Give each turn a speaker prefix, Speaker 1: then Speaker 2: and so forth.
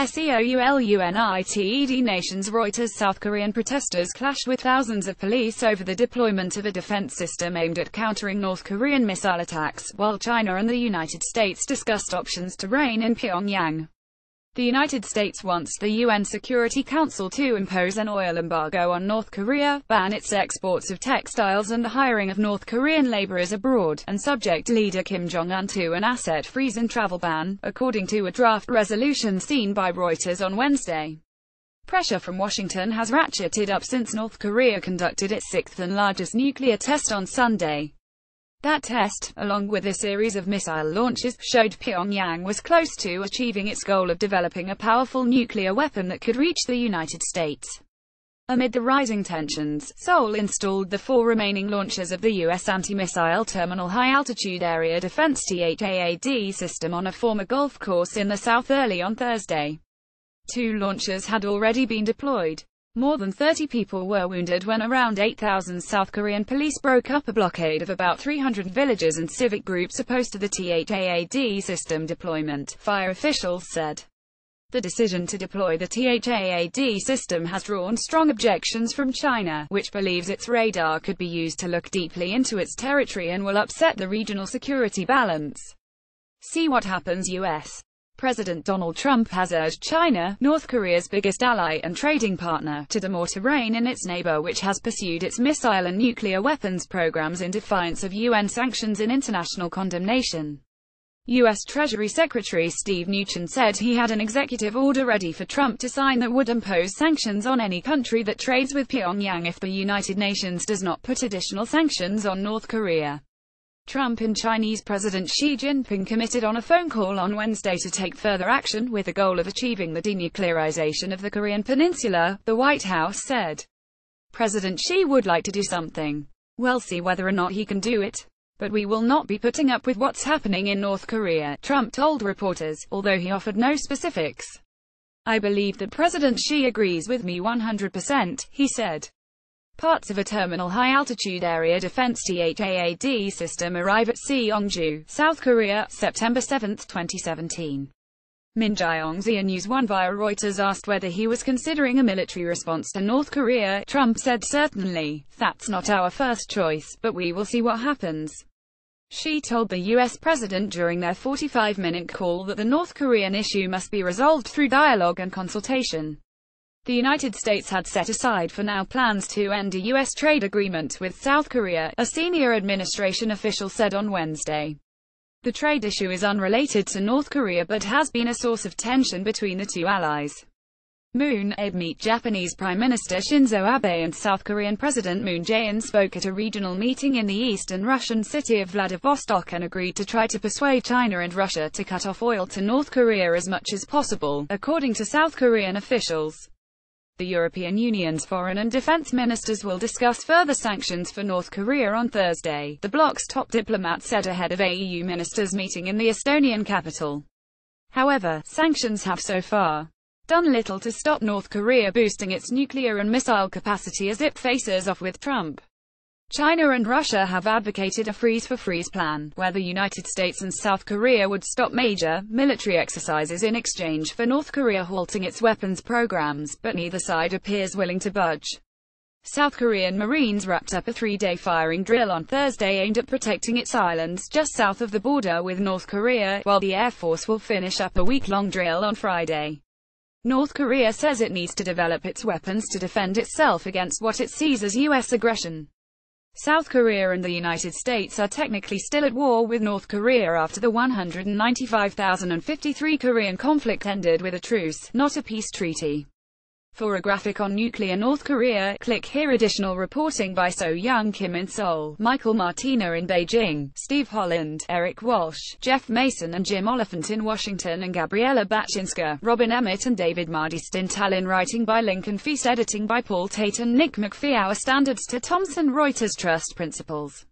Speaker 1: SEOULUNITED nations. Reuters. South Korean protesters clashed with thousands of police over the deployment of a defense system aimed at countering North Korean missile attacks, while China and the United States discussed options to rein in Pyongyang. The United States wants the UN Security Council to impose an oil embargo on North Korea, ban its exports of textiles and the hiring of North Korean laborers abroad, and subject leader Kim Jong-un to an asset freeze and travel ban, according to a draft resolution seen by Reuters on Wednesday. Pressure from Washington has ratcheted up since North Korea conducted its sixth and largest nuclear test on Sunday. That test, along with a series of missile launches, showed Pyongyang was close to achieving its goal of developing a powerful nuclear weapon that could reach the United States. Amid the rising tensions, Seoul installed the 4 remaining launchers of the U.S. anti-missile terminal high-altitude area defense THAAD system on a former golf course in the south early on Thursday. 2 launchers had already been deployed. More than 30 people were wounded when around 8,000 South Korean police broke up a blockade of about 300 villages and civic groups opposed to the THAAD system deployment, fire officials said. The decision to deploy the THAAD system has drawn strong objections from China, which believes its radar could be used to look deeply into its territory and will upset the regional security balance. See what happens. U.S. President Donald Trump has urged China, North Korea's biggest ally and trading partner, to do more to rein in its neighbor which has pursued its missile and nuclear weapons programs in defiance of UN sanctions and international condemnation. U.S. Treasury Secretary Steve Mnuchin said he had an executive order ready for Trump to sign that would impose sanctions on any country that trades with Pyongyang if the United Nations does not put additional sanctions on North Korea. Trump and Chinese President Xi Jinping committed on a phone call on Wednesday to take further action with the goal of achieving the denuclearization of the Korean peninsula, the White House said. President Xi would like to do something. We'll see whether or not he can do it. But we will not be putting up with what's happening in North Korea, Trump told reporters, although he offered no specifics. I believe that President Xi agrees with me 100%, he said. Parts of a terminal high-altitude area defense THAAD system arrive at Seongju, South Korea, September 7, 2017. Min Jae-ong News 1 via Reuters asked whether he was considering a military response to North Korea. Trump said certainly, that's not our first choice, but we will see what happens. Xi told the U.S. president during their 45-minute call that the North Korean issue must be resolved through dialogue and consultation. The United States had set aside for now plans to end a U.S. trade agreement with South Korea, a senior administration official said on Wednesday. The trade issue is unrelated to North Korea but has been a source of tension between the two allies. Moon Abe meet Japanese Prime Minister Shinzo Abe and South Korean President Moon Jae-in spoke at a regional meeting in the eastern Russian city of Vladivostok and agreed to try to persuade China and Russia to cut off oil to North Korea as much as possible, according to South Korean officials. The European Union's foreign and defense ministers will discuss further sanctions for North Korea on Thursday, the bloc's top diplomat said ahead of a EU ministers' meeting in the Estonian capital. However, sanctions have so far done little to stop North Korea boosting its nuclear and missile capacity as it faces off with Trump. China and Russia have advocated a freeze-for-freeze plan, where the United States and South Korea would stop major military exercises in exchange for North Korea halting its weapons programs, but neither side appears willing to budge. South Korean Marines wrapped up a 3-day firing drill on Thursday aimed at protecting its islands just south of the border with North Korea, while the Air Force will finish up a week-long drill on Friday. North Korea says it needs to develop its weapons to defend itself against what it sees as U.S. aggression. South Korea and the United States are technically still at war with North Korea after the 195,053 Korean conflict ended with a truce, not a peace treaty. For a graphic on nuclear North Korea, click here. Additional reporting by So Young Kim in Seoul, Michael Martina in Beijing, Steve Holland, Eric Walsh, Jeff Mason and Jim Oliphant in Washington and Gabriela Bachinska, Robin Emmett and David Mardist in Tallinn. Writing by Lincoln Feast, editing by Paul Tate and Nick McPhee. Our standards to Thomson Reuters Trust Principles.